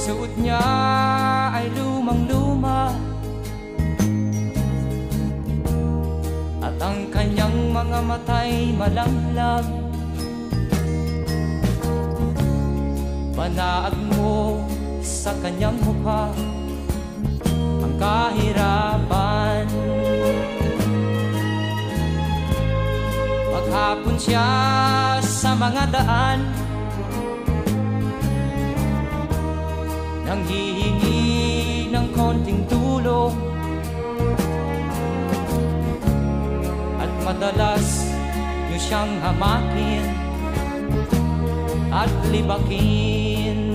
Suot niya ay lumang-luma, at ang kanyang mga mata'y malamlam. Panaag mo sa kanyang mukha ang kahirapan. Maghapon siya sa mga daan, nanghihingi ng konting tulong, at madalas niyo siyang hamakin at libakin.